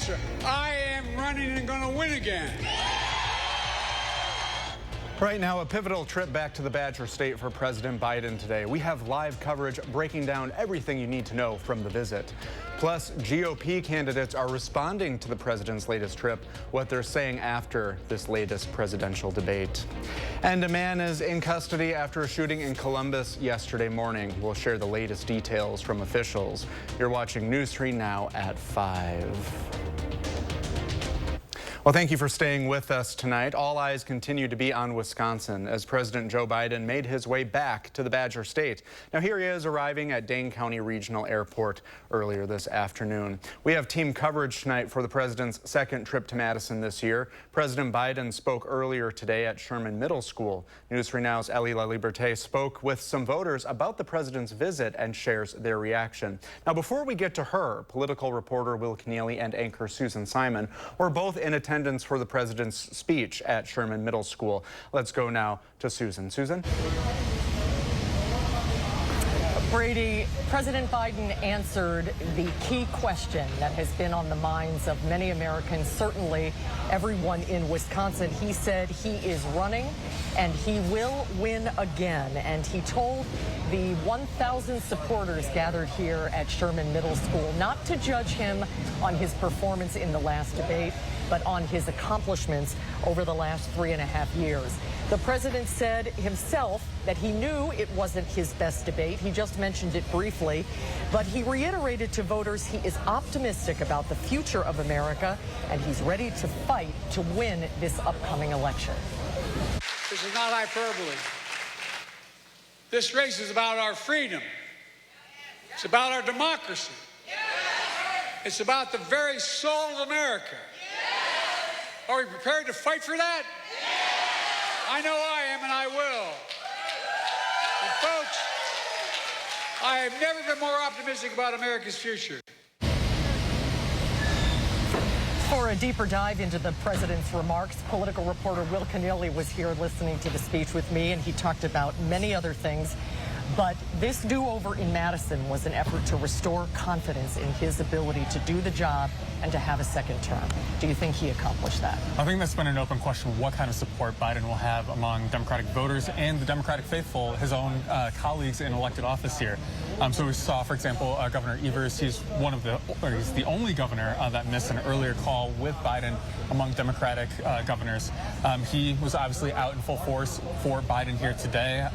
answer. I am running and going to win again. Right now, a pivotal trip back to the Badger State for President Biden today. We have live coverage breaking down everything you need to know from the visit. Plus, GOP candidates are responding to the president's latest trip, what they're saying after this latest presidential debate. And a man is in custody after a shooting in Columbus yesterday morning. We'll share the latest details from officials. You're watching News 3 now at 5. Well, thank you for staying with us tonight. All eyes continue to be on Wisconsin as President Joe Biden made his way back to the Badger State. Now here he is arriving at Dane County Regional Airport earlier this afternoon. We have team coverage tonight for the president's second trip to Madison this year. President Biden spoke earlier today at Sherman Middle School. News 3 Now's Ellie LaLiberte spoke with some voters about the president's visit and shares their reaction. Now before we get to her, political reporter Will Keneally and anchor Susan Simon were both in attendance for the president's speech at Sherman Middle School. Let's go now to Susan. Susan? Brady, President Biden answered the key question that has been on the minds of many Americans, certainly everyone in Wisconsin. He said he is running and he will win again. And he told the 1,000 supporters gathered here at Sherman Middle School not to judge him on his performance in the last debate, but on his accomplishments over the last 3.5 years. The president said himself that he knew it wasn't his best debate. He just mentioned it briefly, but he reiterated to voters he is optimistic about the future of America and he's ready to fight to win this upcoming election. This is not hyperbole. This race is about our freedom. It's about our democracy. It's about the very soul of America. Are we prepared to fight for that? I know I am, and I will. And folks, I have never been more optimistic about America's future. For a deeper dive into the president's remarks, political reporter Will Keneally was here listening to the speech with me, and he talked about many other things. But this do-over in Madison was an effort to restore confidence in his ability to do the job and to have a second term. Do you think he accomplished that? I think that's been an open question, what kind of support Biden will have among Democratic voters and the Democratic faithful, his own colleagues in elected office here. So we saw, for example, Governor Evers. He's the only governor that missed an earlier call with Biden among Democratic governors. He was obviously out in full force for Biden here today.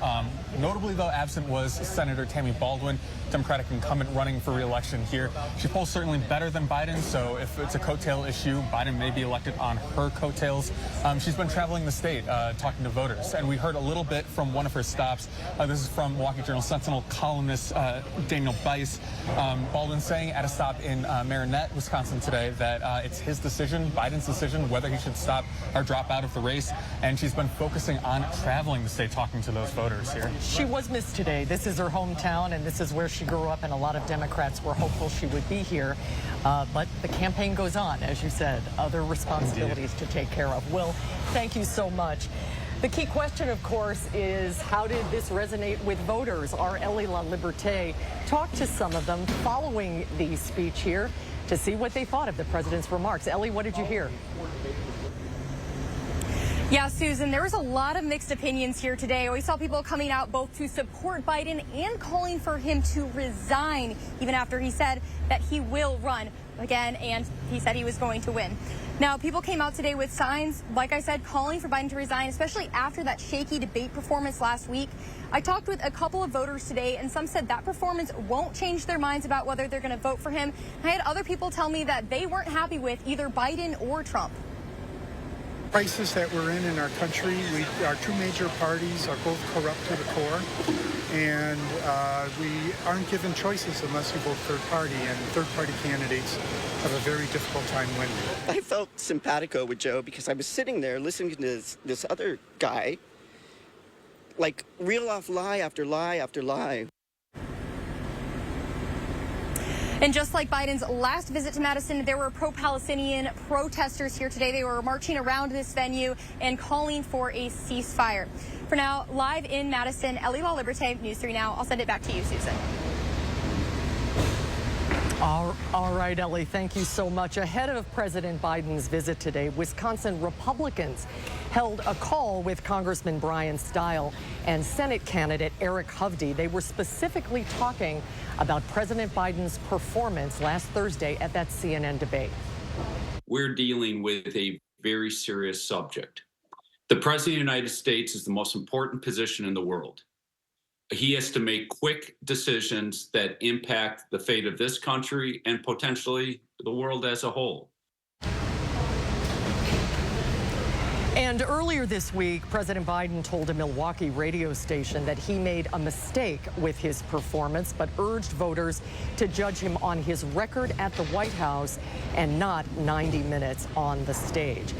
Notably, though, absent was Senator Tammy Baldwin, Democratic incumbent running for re-election here. She polls certainly better than Biden, so if it's a coattail issue, Biden may be elected on her coattails. She's been traveling the state talking to voters, and we heard a little bit from one of her stops. This is from Milwaukee Journal-Sentinel columnist Daniel Bice. Baldwin saying at a stop in Marinette, Wisconsin today that it's his decision, Biden's decision, whether he should stop or drop out of the race, and she's been focusing on traveling the state, talking to those voters here. She was missed today. This is her hometown, and this is where she grew up, and a lot of Democrats were hopeful she would be here. But the campaign goes on, as you said, other responsibilities to take care of. Will, thank you so much. The key question, of course, is how did this resonate with voters? Our Ellie LaLiberte talked to some of them following the speech here to see what they thought of the president's remarks. Ellie, what did you hear? Yeah, Susan, there was a lot of mixed opinions here today. We saw people coming out both to support Biden and calling for him to resign, even after he said that he will run again, and he said he was going to win. Now, people came out today with signs, like I said, calling for Biden to resign, especially after that shaky debate performance last week. I talked with a couple of voters today, and some said that performance won't change their minds about whether they're going to vote for him. I had other people tell me that they weren't happy with either Biden or Trump. Crisis that we're in our country, our two major parties are both corrupt to the core, and we aren't given choices unless you vote third party, and third party candidates have a very difficult time winning. I felt simpatico with Joe because I was sitting there listening to this other guy, like, reel off lie after lie after lie. And just like Biden's last visit to Madison, there were pro-Palestinian protesters here today. They were marching around this venue and calling for a ceasefire. For now, live in Madison, Ellie LaLiberte, News 3 Now. I'll send it back to you, Susan. All right, Ellie, thank you so much. Ahead of President Biden's visit today, Wisconsin Republicans held a call with Congressman Brian Stile and Senate candidate Eric Hovde. They were specifically talking about President Biden's performance last Thursday at that CNN debate. We're dealing with a very serious subject. The President of the United States is the most important position in the world. He has to make quick decisions that impact the fate of this country and potentially the world as a whole. And earlier this week, President Biden told a Milwaukee radio station that he made a mistake with his performance, but urged voters to judge him on his record at the White House and not 90 minutes on the stage.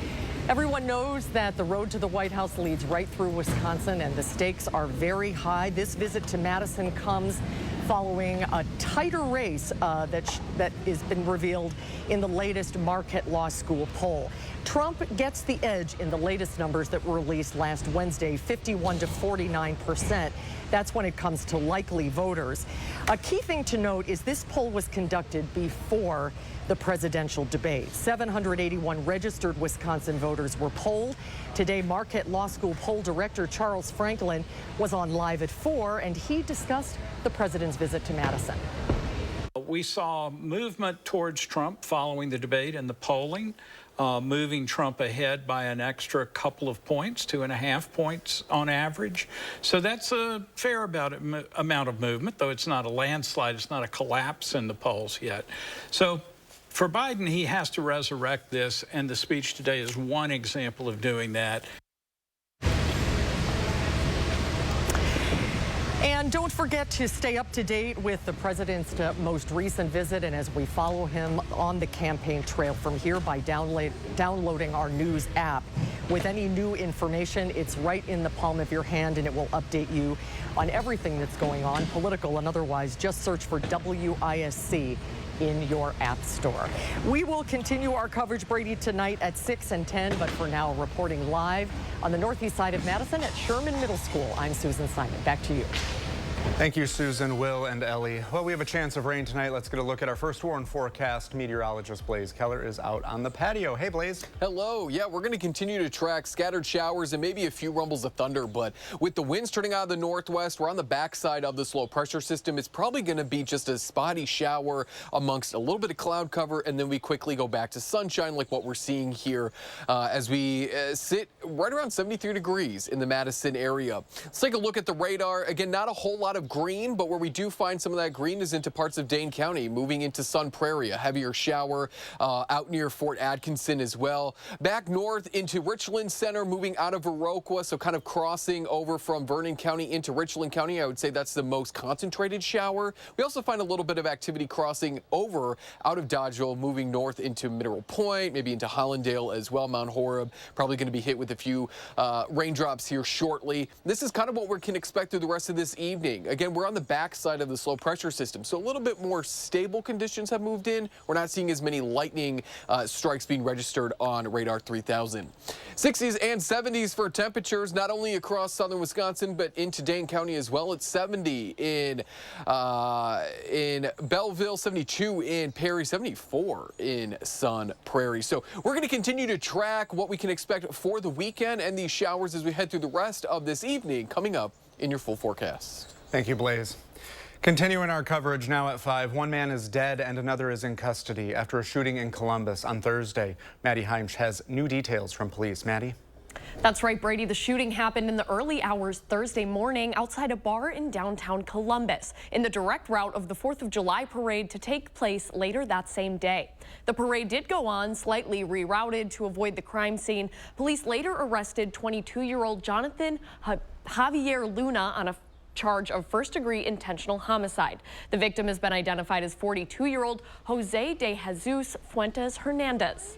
Everyone knows that the road to the White House leads right through Wisconsin, and the stakes are very high. This visit to Madison comes following a tighter race that has been revealed in the latest Marquette Law School poll. Trump gets the edge in the latest numbers that were released last Wednesday, 51 to 49%. That's when it comes to likely voters. A key thing to note is this poll was conducted before the presidential debate. 781 registered Wisconsin voters were polled. Today, Marquette Law School poll director Charles Franklin was on Live at 4, and he discussed the president's visit to Madison. We saw movement towards Trump following the debate and the polling, moving Trump ahead by an extra couple of points, 2.5 points on average. So that's a fair amount of movement, though it's not a landslide, it's not a collapse in the polls yet. So for Biden, he has to resurrect this, and the speech today is one example of doing that. And don't forget to stay up to date with the president's most recent visit, and as we follow him on the campaign trail from here by downloading our news app. With any new information, it's right in the palm of your hand, and it will update you on everything that's going on, political and otherwise. Just search for WISC in your app store. We will continue our coverage, Brady, tonight at 6 and 10, but for now, reporting live on the northeast side of Madison at Sherman Middle School, I'm Susan Simon. Back to you. Thank you, Susan, Will, and Ellie. Well, we have a chance of rain tonight. Let's get a look at our first warn forecast. Meteorologist Blaze Keller is out on the patio. Hey, Blaze. Hello. Yeah, we're going to continue to track scattered showers and maybe a few rumbles of thunder, but with the winds turning out of the northwest, we're on the backside of this low pressure system. It's probably going to be just a spotty shower amongst a little bit of cloud cover, and then we quickly go back to sunshine like what we're seeing here as we sit right around 73 degrees in the Madison area. Let's take a look at the radar. Again, not a whole lot of green, but where we do find some of that green is into parts of Dane County, moving into Sun Prairie, a heavier shower out near Fort Atkinson as well. Back north into Richland Center, moving out of Viroqua, so kind of crossing over from Vernon County into Richland County. I would say that's the most concentrated shower. We also find a little bit of activity crossing over out of Dodgeville, moving north into Mineral Point, maybe into Hollandale as well. Mount Horeb probably going to be hit with a few raindrops here shortly. This is kind of what we can expect through the rest of this evening. Again, we're on the backside of the low pressure system, so a little bit more stable conditions have moved in. We're not seeing as many lightning strikes being registered on radar 3000. 60s and 70s for temperatures, not only across southern Wisconsin, but into Dane County as well. It's 70 in Belleville, 72 in Perry, 74 in Sun Prairie. So we're going to continue to track what we can expect for the weekend and these showers as we head through the rest of this evening, coming up in your full forecast. Thank you, Blaze. Continuing our coverage now at 5, one man is dead and another is in custody after a shooting in Columbus on Thursday. Maddie Heimsch has new details from police. Maddie? That's right, Brady. The shooting happened in the early hours Thursday morning outside a bar in downtown Columbus, in the direct route of the 4th of July parade to take place later that same day. The parade did go on, slightly rerouted to avoid the crime scene. Police later arrested 22-year-old Jonathan Javier Luna on a charge of first-degree intentional homicide. The victim has been identified as 42-year-old Jose de Jesus Fuentes Hernandez.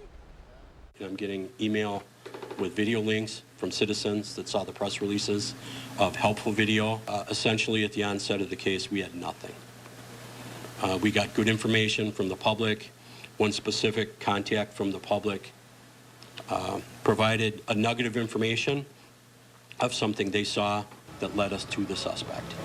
I'm getting email with video links from citizens that saw the press releases of helpful video. Essentially, at the onset of the case, we had nothing. We got good information from the public. One specific contact from the public provided a nugget of information of something they saw that led us to the suspect.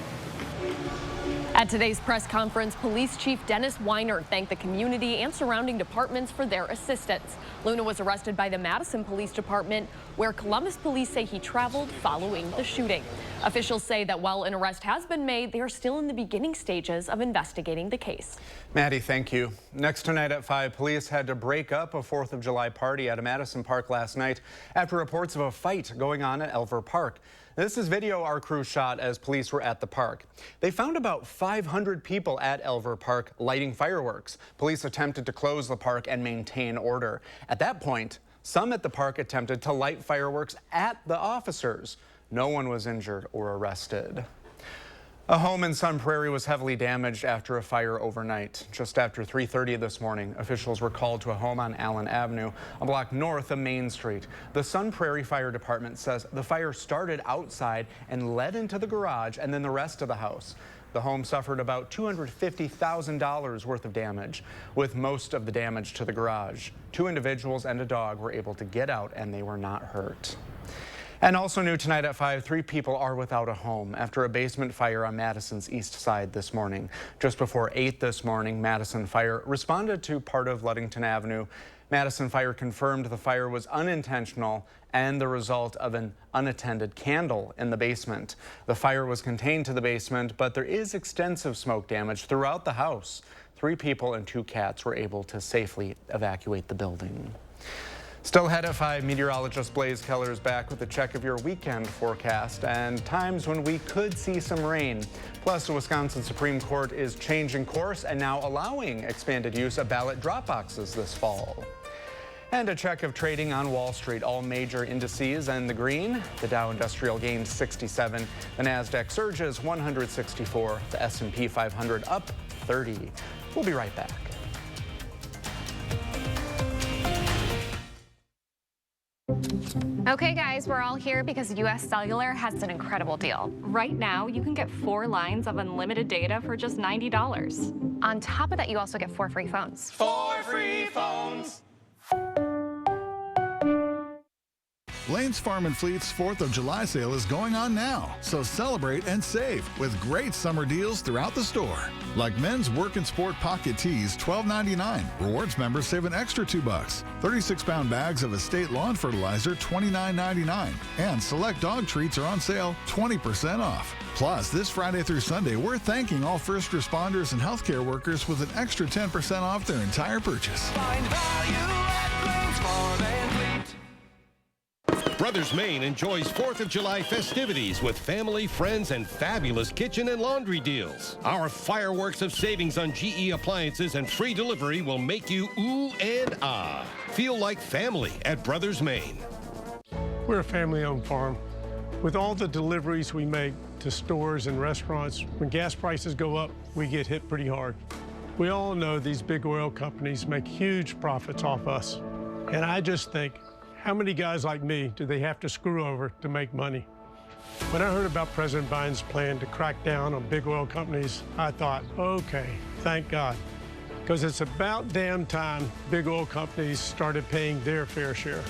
At today's press conference, Police Chief Dennis Weiner thanked the community and surrounding departments for their assistance. Luna was arrested by the Madison Police Department, where Columbus police say he traveled following the shooting. Officials say that while an arrest has been made, they are still in the beginning stages of investigating the case. Maddie, thank you. Next tonight at 5, police had to break up a 4th of July party at a Madison park last night after reports of a fight going on at Elver Park. This is video our crew shot as police were at the park. They found about 500 people at Elver Park lighting fireworks. Police attempted to close the park and maintain order. At that point, some at the park attempted to light fireworks at the officers. No one was injured or arrested. A home in Sun Prairie was heavily damaged after a fire overnight. Just after 3:30 this morning, officials were called to a home on Allen Avenue, a block north of Main Street. The Sun Prairie Fire Department says the fire started outside and led into the garage and then the rest of the house. The home suffered about $250,000 worth of damage, with most of the damage to the garage. 2 individuals and a dog were able to get out and they were not hurt. And also new tonight at 5, 3 people are without a home after a basement fire on Madison's east side this morning. Just before 8 this morning, Madison Fire responded to part of Ludington Avenue. Madison Fire confirmed the fire was unintentional and the result of an unattended candle in the basement. The fire was contained to the basement, but there is extensive smoke damage throughout the house. 3 people and 2 cats were able to safely evacuate the building. Still ahead at 5, meteorologist Blaze Keller is back with a check of your weekend forecast and times when we could see some rain. Plus, the Wisconsin Supreme Court is changing course and now allowing expanded use of ballot drop boxes this fall. And a check of trading on Wall Street. All major indices in the green. The Dow Industrial gained 67. The Nasdaq surges 164. The S&P 500 up 30. We'll be right back. Okay guys, we're all here because US Cellular has an incredible deal. Right now, you can get 4 lines of unlimited data for just $90. On top of that, you also get 4 free phones. 4 free phones! Lane's Farm and Fleet's 4th of July sale is going on now, so celebrate and save with great summer deals throughout the store. Like men's work and sport pocket tees, $12.99. Rewards members save an extra $2. 36-pound bags of Estate lawn fertilizer, $29.99. And select dog treats are on sale, 20% off. Plus, this Friday through Sunday, we're thanking all first responders and healthcare workers with an extra 10% off their entire purchase. Find value at Lane's Farm and Fleet. Brothers Maine enjoys 4th of July festivities with family, friends, and fabulous kitchen and laundry deals. Our fireworks of savings on GE appliances and free delivery will make you ooh and ah. Feel like family at Brothers Maine. We're a family-owned farm. With all the deliveries we make to stores and restaurants, when gas prices go up, we get hit pretty hard. We all know these big oil companies make huge profits off us. And I just think, how many guys like me do they have to screw over to make money? When I heard about President Biden's plan to crack down on big oil companies, I thought, okay, thank God. Because it's about damn time big oil companies started paying their fair share.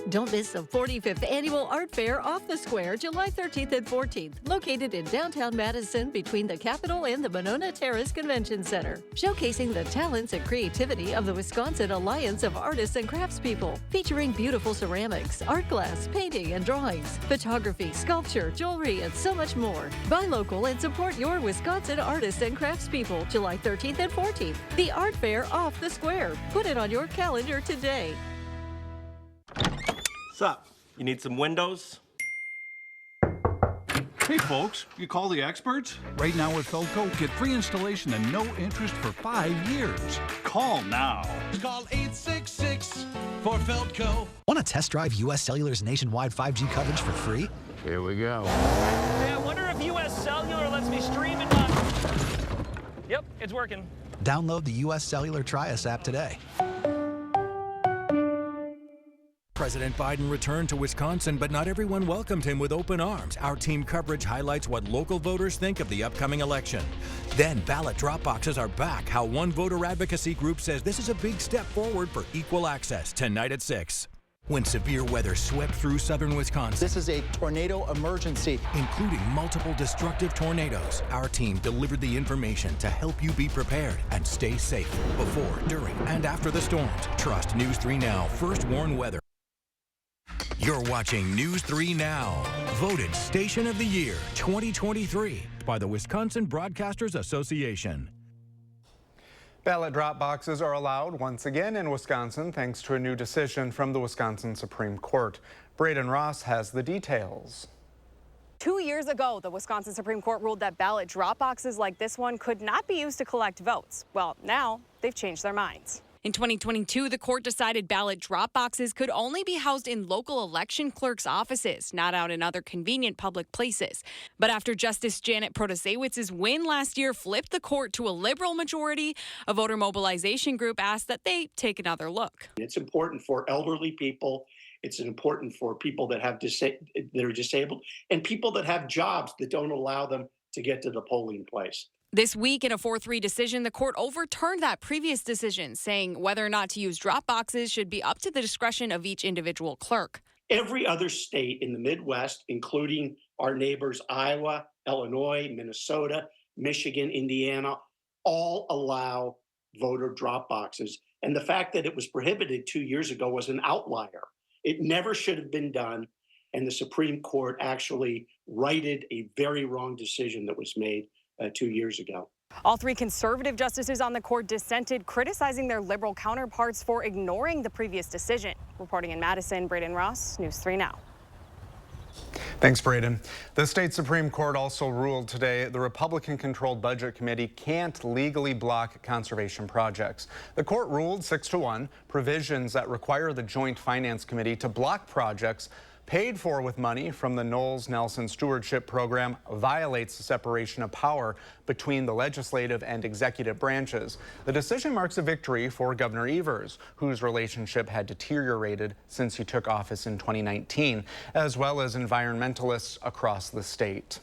Don't miss the 45th Annual Art Fair Off the Square, July 13th and 14th, located in downtown Madison between the Capitol and the Monona Terrace Convention Center. Showcasing the talents and creativity of the Wisconsin Alliance of Artists and Craftspeople, featuring beautiful ceramics, art glass, painting and drawings, photography, sculpture, jewelry, and so much more. Buy local and support your Wisconsin artists and craftspeople, July 13th and 14th. The Art Fair Off the Square. Put it on your calendar today. What's up? You need some windows? Hey folks, you call the experts? Right now with Feldco, get free installation and no interest for 5 years. Call now. Call 866 for Feldco. Want to test drive US Cellular's nationwide 5G coverage for free? Here we go. Hey, I wonder if US Cellular lets me stream it on... Yep, it's working. Download the US Cellular Trius app today. President Biden returned to Wisconsin, but not everyone welcomed him with open arms. Our team coverage highlights what local voters think of the upcoming election. Then ballot drop boxes are back. How one voter advocacy group says this is a big step forward for equal access. Tonight at 6. when severe weather swept through southern Wisconsin. This is a tornado emergency, including multiple destructive tornadoes. Our team delivered the information to help you be prepared and stay safe before, during, and after the storms. Trust News 3 Now, first warn weather. You're watching News 3 Now, voted Station of the Year 2023 by the Wisconsin Broadcasters Association. Ballot drop boxes are allowed once again in Wisconsin thanks to a new decision from the Wisconsin Supreme Court. Braden Ross has the details. 2 years ago, the Wisconsin Supreme Court ruled that ballot drop boxes like this one could not be used to collect votes. Well, now they've changed their minds. In 2022, the court decided ballot drop boxes could only be housed in local election clerks' offices, not out in other convenient public places. But after Justice Janet Protasewicz's win last year flipped the court to a liberal majority, a voter mobilization group asked that they take another look. It's important for elderly people. It's important for people that have that are disabled and people that have jobs that don't allow them to get to the polling place. This week, in a 4-3 decision, the court overturned that previous decision, saying whether or not to use drop boxes should be up to the discretion of each individual clerk. Every other state in the Midwest, including our neighbors Iowa, Illinois, Minnesota, Michigan, Indiana, all allow voter drop boxes. And the fact that it was prohibited 2 years ago was an outlier. It never should have been done. And the Supreme Court actually righted a very wrong decision that was made 2 years ago. All 3 conservative justices on the court dissented, criticizing their liberal counterparts for ignoring the previous decision. Reporting in Madison, Braden Ross, News 3 Now. Thanks, Braden. The state Supreme Court also ruled today the Republican-controlled Budget Committee can't legally block conservation projects. The court ruled 6-1 provisions that require the Joint Finance Committee to block projects paid for with money from the Knowles-Nelson Stewardship Program violates the separation of power between the legislative and executive branches. The decision marks a victory for Governor Evers, whose relationship had deteriorated since he took office in 2019, as well as environmentalists across the state.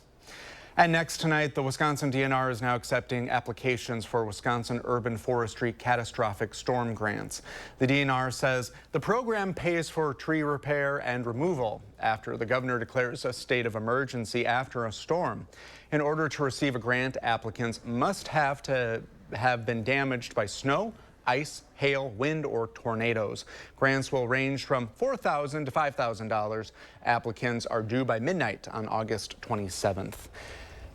And next tonight, the Wisconsin DNR is now accepting applications for Wisconsin Urban Forestry Catastrophic Storm Grants. The DNR says the program pays for tree repair and removal after the governor declares a state of emergency after a storm. In order to receive a grant, applicants must have been damaged by snow, ice, hail, wind, or tornadoes. Grants will range from $4,000 to $5,000. Applicants are due by midnight on August 27th.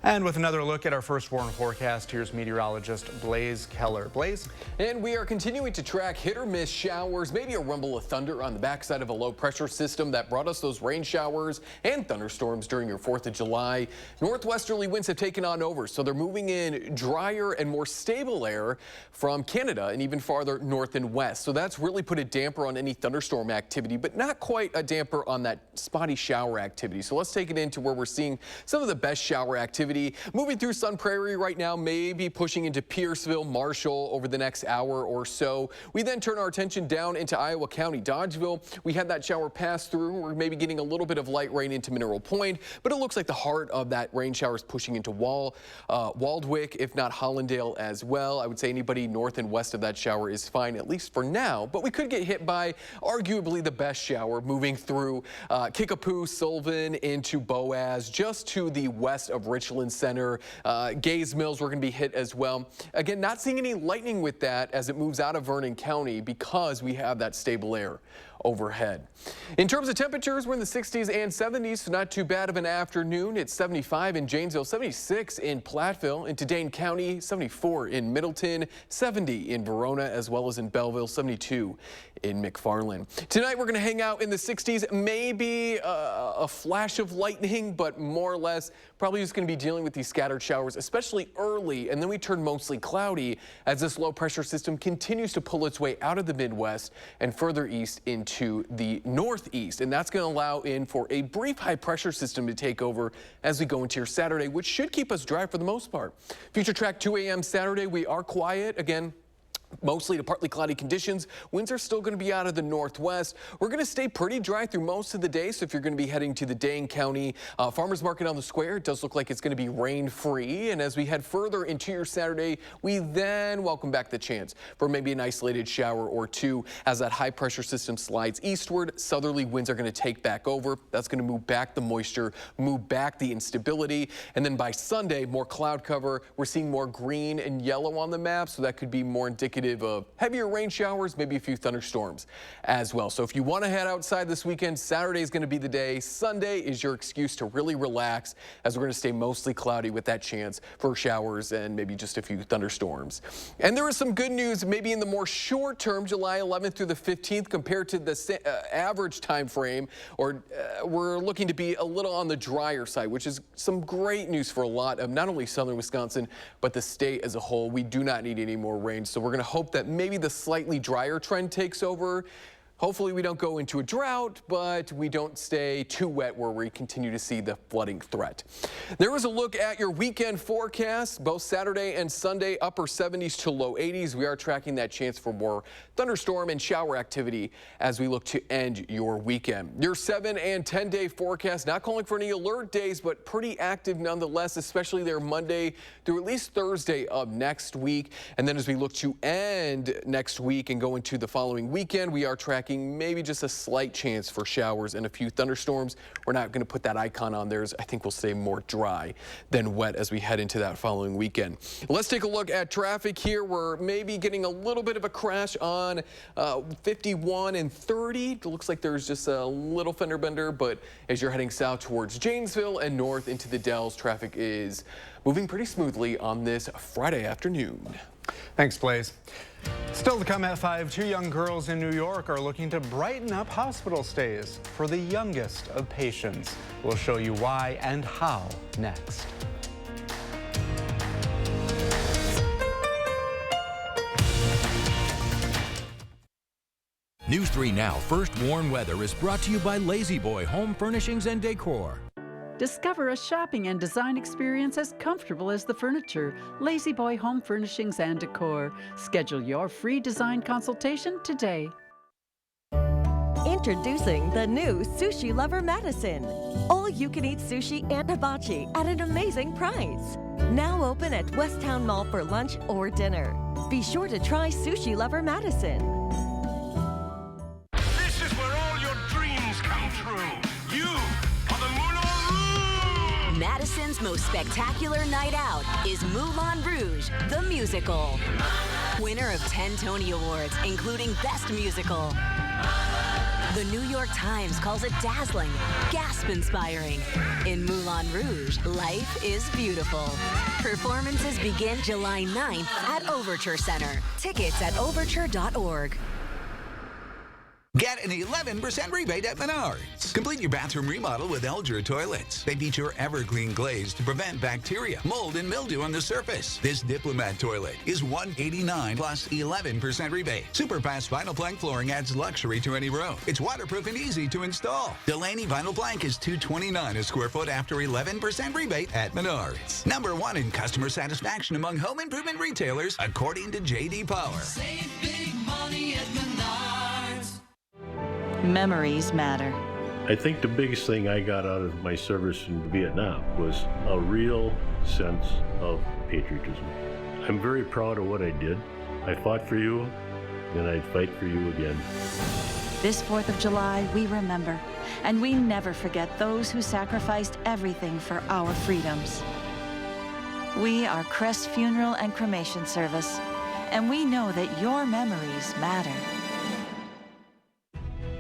And with another look at our first warn forecast, here's meteorologist Blaze Keller. Blaze? And we are continuing to track hit or miss showers, maybe a rumble of thunder on the backside of a low pressure system that brought us those rain showers and thunderstorms during your 4th of July. Northwesterly winds have taken on over, so they're moving in drier and more stable air from Canada and even farther north and west. So that's really put a damper on any thunderstorm activity, but not quite a damper on that spotty shower activity. So let's take it into where we're seeing some of the best shower activity. Moving through Sun Prairie right now, maybe pushing into Pierceville, Marshall over the next hour or so. We then turn our attention down into Iowa County. Dodgeville, we had that shower pass through. We're maybe getting a little bit of light rain into Mineral Point, but it looks like the heart of that rain shower is pushing into Waldwick, if not Hollandale as well. I would say anybody north and west of that shower is fine, at least for now, but we could get hit by arguably the best shower moving through Kickapoo, Sylvan into Boaz, just to the west of Richland Center. Gaze Mills, we're going to be hit as well. Again, not seeing any lightning with that as it moves out of Vernon County because we have that stable air overhead. In terms of temperatures, we're in the 60s and 70s, so not too bad of an afternoon. It's 75 in Janesville, 76 in Platteville, into Dane County, 74 in Middleton, 70 in Verona, as well as in Belleville, 72 in McFarland. Tonight, we're going to hang out in the 60s, maybe a flash of lightning, but more or less probably just going to be dealing with these scattered showers, especially early, and then we turn mostly cloudy as this low pressure system continues to pull its way out of the Midwest and further east into the northeast, and that's going to allow in for a brief high pressure system to take over as we go into your Saturday, which should keep us dry for the most part. Future track 2 a.m. Saturday, we are quiet again. Mostly to partly cloudy conditions. Winds are still going to be out of the northwest. We're going to stay pretty dry through most of the day. So if you're going to be heading to the Dane County Farmers Market on the Square, it does look like it's going to be rain-free. And as we head further into your Saturday, we then welcome back the chance for maybe an isolated shower or two as that high pressure system slides eastward. Southerly winds are going to take back over. That's going to move back the moisture, move back the instability. And then by Sunday, more cloud cover. We're seeing more green and yellow on the map, so that could be more indicative of heavier rain showers, maybe a few thunderstorms as well. So if you want to head outside this weekend, Saturday is going to be the day. Sunday is your excuse to really relax, as we're going to stay mostly cloudy with that chance for showers and maybe just a few thunderstorms. And there is some good news maybe in the more short term, July 11th through the 15th, compared to the average time frame, or we're looking to be a little on the drier side, which is some great news for a lot of not only southern Wisconsin, but the state as a whole. We do not need any more rain, so we're going to hope that maybe the slightly drier trend takes over. Hopefully we don't go into a drought, but we don't stay too wet where we continue to see the flooding threat. There was a look at your weekend forecast, both Saturday and Sunday, upper 70s to low 80s. We are tracking that chance for more thunderstorm and shower activity as we look to end your weekend. Your 7 and 10-day forecast, not calling for any alert days, but pretty active nonetheless, especially there Monday through at least Thursday of next week. And then as we look to end next week and go into the following weekend, we are tracking maybe just a slight chance for showers and a few thunderstorms. We're not going to put that icon on there, as I think we'll stay more dry than wet as we head into that following weekend. Let's take a look at traffic here. We're maybe getting a little bit of a crash on 51 and 30. It looks like there's just a little fender bender, but as you're heading south towards Janesville and north into the Dells, traffic is moving pretty smoothly on this Friday afternoon. Thanks, Blaze. Still to come at 5, 2 young girls in New York are looking to brighten up hospital stays for the youngest of patients. We'll show you why and how next. News 3 Now First Warn Weather is brought to you by Lazy Boy Home Furnishings and Decor. Discover a shopping and design experience as comfortable as the furniture. Lazy Boy Home Furnishings and Decor. Schedule your free design consultation today. Introducing the new Sushi Lover Madison. All-you-can-eat sushi and hibachi at an amazing price. Now open at Westtown Mall for lunch or dinner. Be sure to try Sushi Lover Madison. This is where all your dreams come true. You are the Moulin Rouge! Madison's most spectacular night out is Moulin Rouge, the musical. Winner of 10 Tony Awards, including Best Musical. The New York Times calls it dazzling, gasp-inspiring. In Moulin Rouge, life is beautiful. Performances begin July 9th at Overture Center. Tickets at overture.org. Get an 11% rebate at Menards. Complete your bathroom remodel with Elger toilets. They feature evergreen glaze to prevent bacteria, mold, and mildew on the surface. This Diplomat toilet is $189 plus 11% rebate. Super fast vinyl plank flooring adds luxury to any room. It's waterproof and easy to install. Delaney vinyl plank is $229 a square foot after 11% rebate at Menards. #1 in customer satisfaction among home improvement retailers, according to J.D. Power. Save big money at Menards. Memories matter. I think the biggest thing I got out of my service in Vietnam was a real sense of patriotism. I'm very proud of what I did. I fought for you, and I'd fight for you again. This 4th of July, we remember, and we never forget those who sacrificed everything for our freedoms. We are Crest Funeral and Cremation Service, and we know that your memories matter.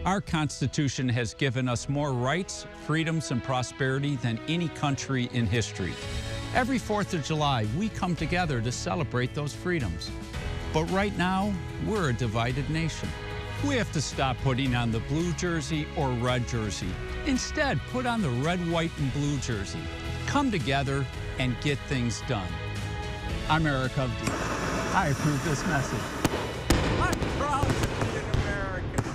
Our Constitution has given us more rights, freedoms, and prosperity than any country in history. Every 4th of July, we come together to celebrate those freedoms. But right now, we're a divided nation. We have to stop putting on the blue jersey or red jersey. Instead, put on the red, white, and blue jersey. Come together and get things done. I'm Eric Hovde. I approve this message. I'm proud to be an American.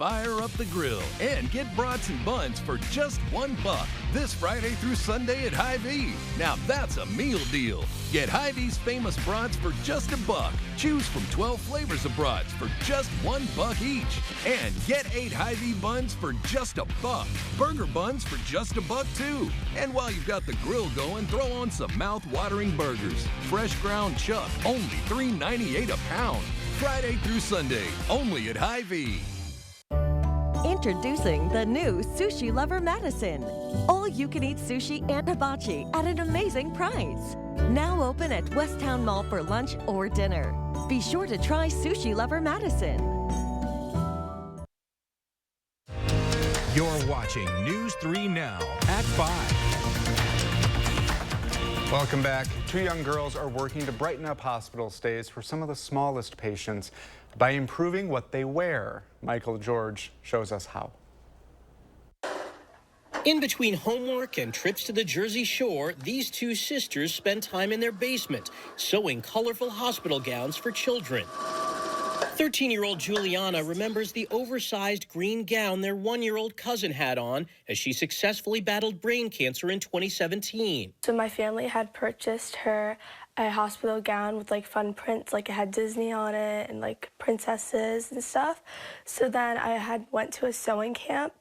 Fire up the grill and get brats and buns for just $1 this Friday through Sunday at Hy-Vee. Now that's a meal deal. Get Hy-Vee's famous brats for just $1. Choose from 12 flavors of brats for just $1 each. And get 8 Hy-Vee buns for just $1. Burger buns for just $1 too. And while you've got the grill going, throw on some mouth-watering burgers. Fresh ground chuck, only $3.98 a pound. Friday through Sunday, only at Hy-Vee. Introducing the new Sushi Lover Madison. All-you-can-eat sushi and hibachi at an amazing price. Now open at Westtown Mall for lunch or dinner. Be sure to try Sushi Lover Madison. You're watching News 3 Now at 5. Welcome back. 2 young girls are working to brighten up hospital stays for some of the smallest patients by improving what they wear. Michael George shows us how. In between homework and trips to the Jersey Shore, these 2 sisters spend time in their basement sewing colorful hospital gowns for children. 13-year-old Juliana remembers the oversized green gown their 1-year-old cousin had on as she successfully battled brain cancer in 2017. So my family had purchased her a hospital gown with like fun prints, like it had Disney on it and like princesses and stuff. So then I went to a sewing camp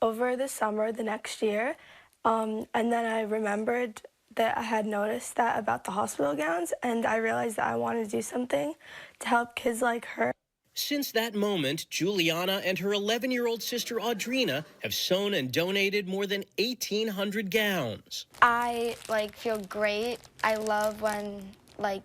over the summer the next year, and then I remembered that I had noticed that about the hospital gowns, and I realized that I wanted to do something to help kids like her. Since that moment, Juliana and her 11-year-old sister Audrina have sewn and donated more than 1,800 gowns. I feel great. I love when I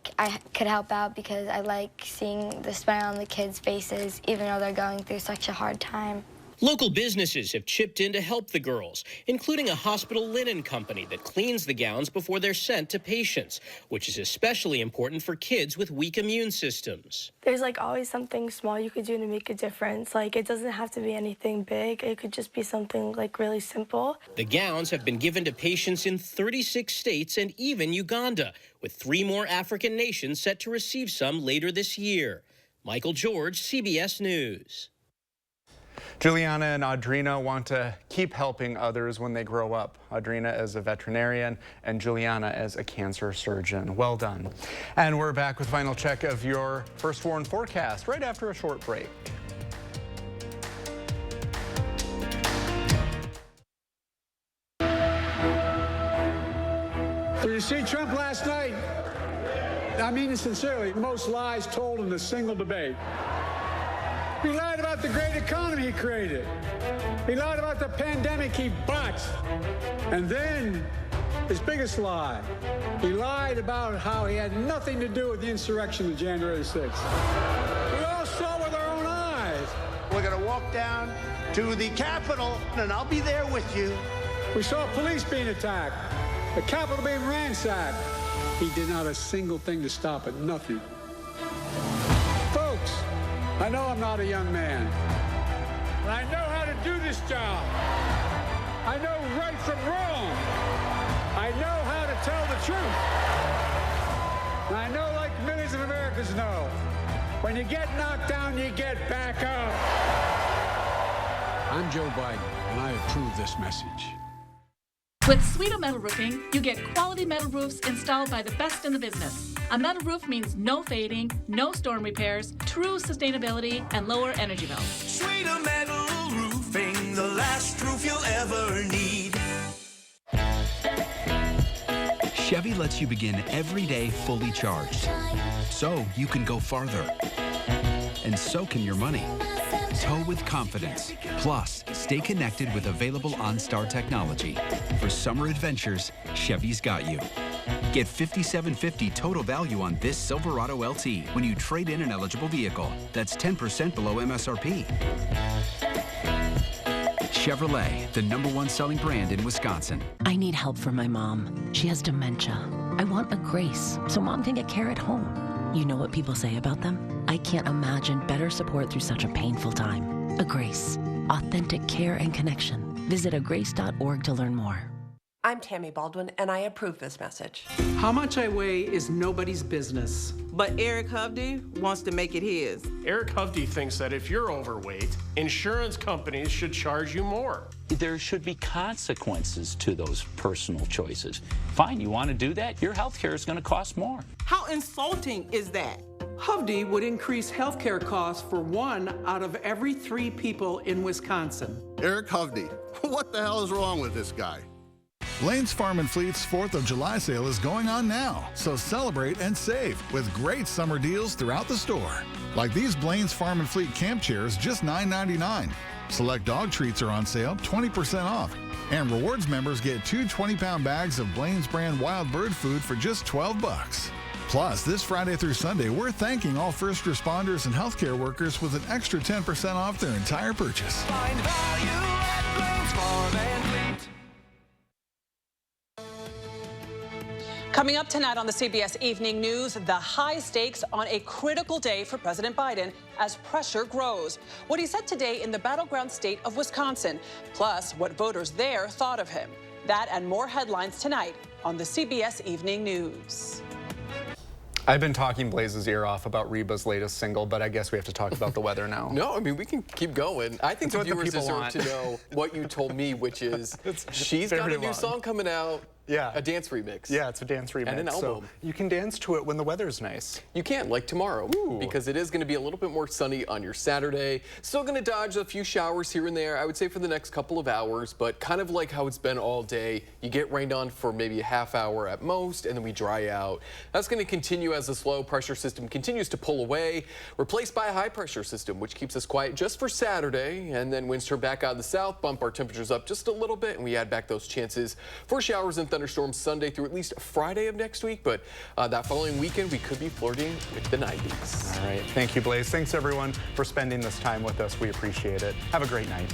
could help out because I like seeing the smile on the kids' faces even though they're going through such a hard time. Local businesses have chipped in to help the girls, including a hospital linen company that cleans the gowns before they're sent to patients, which is especially important for kids with weak immune systems. There's always something small you could do to make a difference. It doesn't have to be anything big. It could just be something really simple. The gowns have been given to patients in 36 states and even Uganda, with 3 more African nations set to receive some later this year. Michael George, CBS News. Juliana and Audrina want to keep helping others when they grow up. Audrina as a veterinarian and Juliana as a cancer surgeon. Well done. And we're back with final check of your First Warn forecast right after a short break. Did you see Trump last night? I mean it sincerely. The most lies told in a single debate. He lied about the great economy he created. He lied about the pandemic he botched. And then, his biggest lie, he lied about how he had nothing to do with the insurrection of January 6th. We all saw with our own eyes. We're going to walk down to the Capitol, and I'll be there with you. We saw police being attacked, the Capitol being ransacked. He did not a single thing to stop it, nothing. Folks, I know I'm not a young man, but I know how to do this job. I know right from wrong. I know how to tell the truth. And I know, like millions of Americans know, when you get knocked down, you get back up. I'm Joe Biden, and I approve this message. With Sweeto Metal Roofing, you get quality metal roofs installed by the best in the business. A metal roof means no fading, no storm repairs, true sustainability, and lower energy bills. Sweeto Metal Roofing, the last roof you'll ever need. Chevy lets you begin every day fully charged, so you can go farther. And so can your money. Tow with confidence. Plus, stay connected with available OnStar technology. For summer adventures, Chevy's got you. Get $5,750 total value on this Silverado LT when you trade in an eligible vehicle. That's 10% below MSRP. Chevrolet, the #1 selling brand in Wisconsin. I need help for my mom. She has dementia. I want a Grace so Mom can get care at home. You know what people say about them? I can't imagine better support through such a painful time. A Grace. Authentic care and connection. Visit agrace.org to learn more. I'm Tammy Baldwin, and I approve this message. How much I weigh is nobody's business. But Eric Hovde wants to make it his. Eric Hovde thinks that if you're overweight, insurance companies should charge you more. There should be consequences to those personal choices. Fine, you want to do that? Your health care is going to cost more. How insulting is that? Hovde would increase health care costs for 1 out of every 3 people in Wisconsin. Eric Hovde, what the hell is wrong with this guy? Lane's Farm and Fleet's 4th of July sale is going on now, so celebrate and save with great summer deals throughout the store. Like these Blaine's Farm and Fleet camp chairs, just $9.99. Select dog treats are on sale, 20% off. And rewards members get 2 20-pound bags of Blaine's brand wild bird food for just $12. Plus, this Friday through Sunday, we're thanking all first responders and healthcare workers with an extra 10% off their entire purchase. Find value at Blaine's Farm and Fleet. Coming up tonight on the CBS Evening News, the high stakes on a critical day for President Biden as pressure grows. What he said today in the battleground state of Wisconsin, plus what voters there thought of him. That and more headlines tonight on the CBS Evening News. I've been talking Blaze's ear off about Reba's latest single, but I guess we have to talk about the weather now. No, I mean, we can keep going. I think the viewers deserve to know what you told me, which is she's got a new song coming out. Yeah. A dance remix. Yeah, it's a dance remix. And an album. So you can dance to it when the weather's nice. You can, like tomorrow. Ooh. Because it is going to be a little bit more sunny on your Saturday. Still going to dodge a few showers here and there, I would say, for the next couple of hours, but kind of like how it's been all day. You get rained on for maybe a half hour at most, and then we dry out. That's going to continue as the low pressure system continues to pull away, replaced by a high pressure system, which keeps us quiet just for Saturday. And then winds turn back out of the south, bump our temperatures up just a little bit, and we add back those chances for showers and thunderstorms Sunday through at least Friday of next week, but that following weekend we could be flirting with the 90s. All right, thank you, Blaze. Thanks everyone for spending this time with us. We appreciate it. Have a great night.